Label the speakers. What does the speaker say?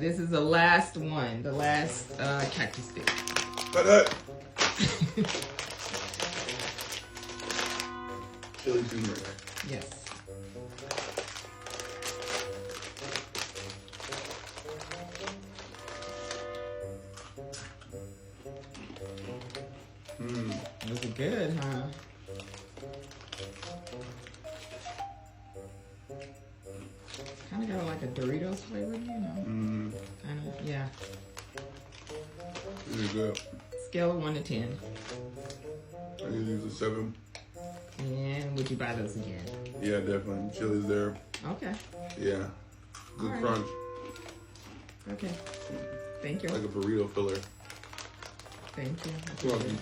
Speaker 1: This is the last one, the last cactus stick.
Speaker 2: Chili turmeric.
Speaker 1: Yes. Those are good, huh? Kind of got like a Doritos flavor, you know? Kind of, yeah.
Speaker 2: These are good.
Speaker 1: Scale of 1 to 10.
Speaker 2: I can use a 7.
Speaker 1: And would you buy those again?
Speaker 2: Yeah, definitely. Chili's there.
Speaker 1: Okay.
Speaker 2: Yeah. Good
Speaker 1: All right.
Speaker 2: crunch.
Speaker 1: Okay. Thank you.
Speaker 2: Like a burrito filler.
Speaker 1: Thank you.
Speaker 2: You're welcome.